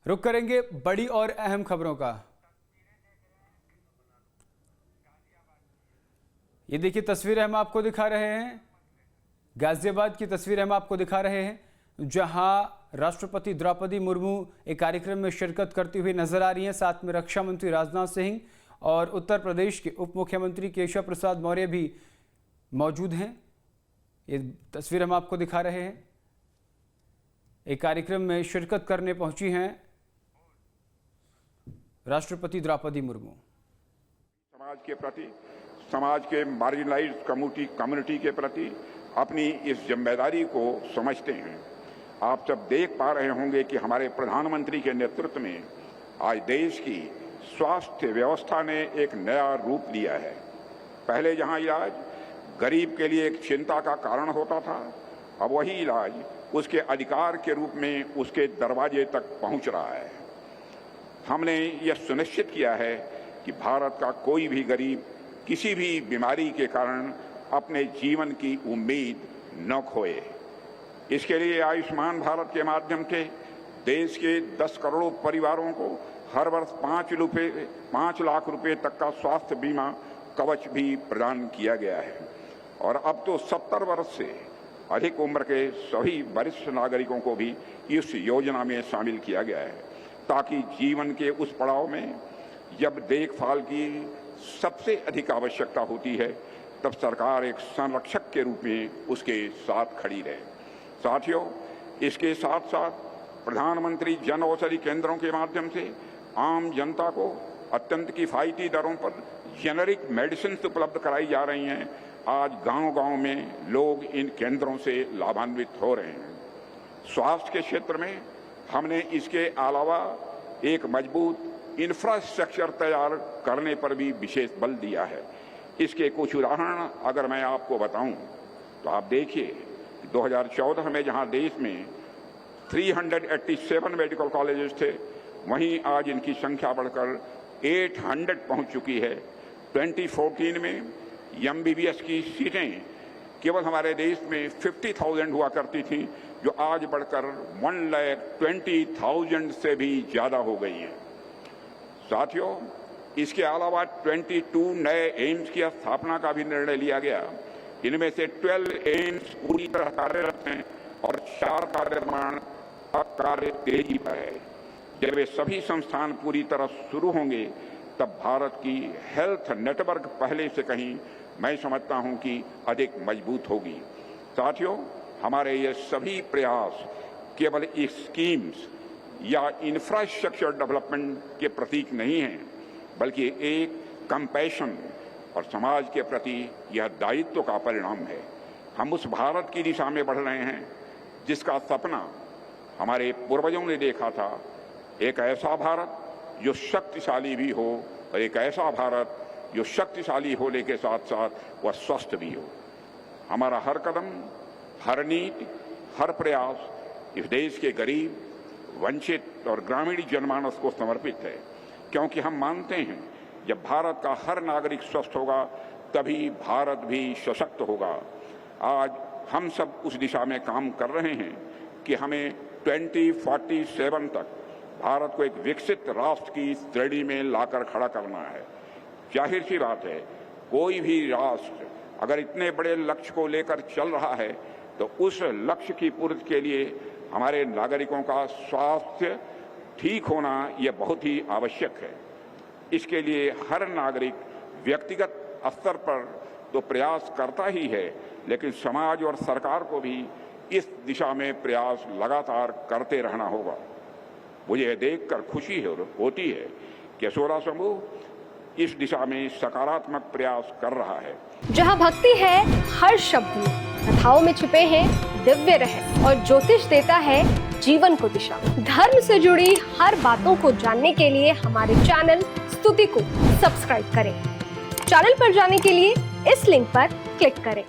रुक करेंगे बड़ी और अहम खबरों का। ये देखिए तस्वीरें हम आपको दिखा रहे हैं, गाजियाबाद की तस्वीरें हम आपको दिखा रहे हैं, जहां राष्ट्रपति द्रौपदी मुर्मू एक कार्यक्रम में शिरकत करती हुई नजर आ रही हैं। साथ में रक्षा मंत्री राजनाथ सिंह और उत्तर प्रदेश के उप मुख्यमंत्री केशव प्रसाद मौर्य भी मौजूद हैं। ये तस्वीर हम आपको दिखा रहे हैं, एक कार्यक्रम में शिरकत करने पहुंची हैं राष्ट्रपति द्रौपदी मुर्मू। समाज के प्रति, समाज के मार्जिनलाइज्ड कम्युनिटी के प्रति अपनी इस जिम्मेदारी को समझते हैं। आप सब देख पा रहे होंगे कि हमारे प्रधानमंत्री के नेतृत्व में आज देश की स्वास्थ्य व्यवस्था ने एक नया रूप लिया है। पहले जहां इलाज गरीब के लिए एक चिंता का कारण होता था, अब वही इलाज उसके अधिकार के रूप में उसके दरवाजे तक पहुंच रहा है। हमने यह सुनिश्चित किया है कि भारत का कोई भी गरीब किसी भी बीमारी के कारण अपने जीवन की उम्मीद न खोए। इसके लिए आयुष्मान भारत के माध्यम से देश के 10 करोड़ परिवारों को हर वर्ष 5 लाख रुपए तक का स्वास्थ्य बीमा कवच भी प्रदान किया गया है। और अब तो 70 वर्ष से अधिक उम्र के सभी वरिष्ठ नागरिकों को भी इस योजना में शामिल किया गया है, ताकि जीवन के उस पड़ाव में जब देखभाल की सबसे अधिक आवश्यकता होती है, तब सरकार एक संरक्षक के रूप में उसके साथ खड़ी रहे। साथियों, इसके साथ साथ प्रधानमंत्री जन औषधि केंद्रों के माध्यम से आम जनता को अत्यंत किफायती दरों पर जेनेरिक मेडिसिन उपलब्ध कराई जा रही हैं। आज गांव-गांव में लोग इन केंद्रों से लाभान्वित हो रहे हैं। स्वास्थ्य के क्षेत्र में हमने इसके अलावा एक मजबूत इंफ्रास्ट्रक्चर तैयार करने पर भी विशेष बल दिया है। इसके कुछ उदाहरण अगर मैं आपको बताऊं तो आप देखिए, 2014 में जहां देश में 387 मेडिकल कॉलेजेस थे, वहीं आज इनकी संख्या बढ़कर 800 पहुंच चुकी है। 2014 में MBBS की सीटें केवल हमारे देश में 50,000 हुआ करती थी, जो आज बढ़कर 1,20,000 से भी ज्यादा हो गई हैं। साथियों, इसके अलावा 22 नए एम्स की स्थापना का भी निर्णय लिया गया। इनमें से 12 एम्स पूरी तरह कार्यरत हैं और 4 का निर्माण अब कार्य तेजी पर है। जब वे सभी संस्थान पूरी तरह शुरू होंगे, तब भारत की हेल्थ नेटवर्क पहले से कहीं मैं समझता हूं कि अधिक मजबूत होगी। साथियों, हमारे ये सभी प्रयास केवल स्कीम्स या इंफ्रास्ट्रक्चर डेवलपमेंट के प्रतीक नहीं हैं, बल्कि एक कंपैशन और समाज के प्रति यह दायित्व का परिणाम है। हम उस भारत की दिशा में बढ़ रहे हैं जिसका सपना हमारे पूर्वजों ने देखा था, एक ऐसा भारत जो शक्तिशाली भी हो और एक ऐसा भारत जो शक्तिशाली होने के साथ साथ वह स्वस्थ भी हो। हमारा हर कदम, हर नीति, हर प्रयास इस देश के गरीब, वंचित और ग्रामीण जनमानस को समर्पित है, क्योंकि हम मानते हैं जब भारत का हर नागरिक स्वस्थ होगा, तभी भारत भी सशक्त होगा। आज हम सब उस दिशा में काम कर रहे हैं कि हमें 2047 तक भारत को एक विकसित राष्ट्र की श्रेणी में लाकर खड़ा करना है। जाहिर सी बात है, कोई भी राष्ट्र अगर इतने बड़े लक्ष्य को लेकर चल रहा है, तो उस लक्ष्य की पूर्ति के लिए हमारे नागरिकों का स्वास्थ्य ठीक होना यह बहुत ही आवश्यक है। इसके लिए हर नागरिक व्यक्तिगत स्तर पर तो प्रयास करता ही है, लेकिन समाज और सरकार को भी इस दिशा में प्रयास लगातार करते रहना होगा। मुझे यह देखकर खुशी होती है कि असोरा समूह इस दिशा में सकारात्मक प्रयास कर रहा है। जहां भक्ति है हर शब्द में, कथाओं में छिपे हैं दिव्य रहस्य और ज्योतिष देता है जीवन को दिशा। धर्म से जुड़ी हर बातों को जानने के लिए हमारे चैनल स्तुति को सब्सक्राइब करें। चैनल पर जाने के लिए इस लिंक पर क्लिक करें।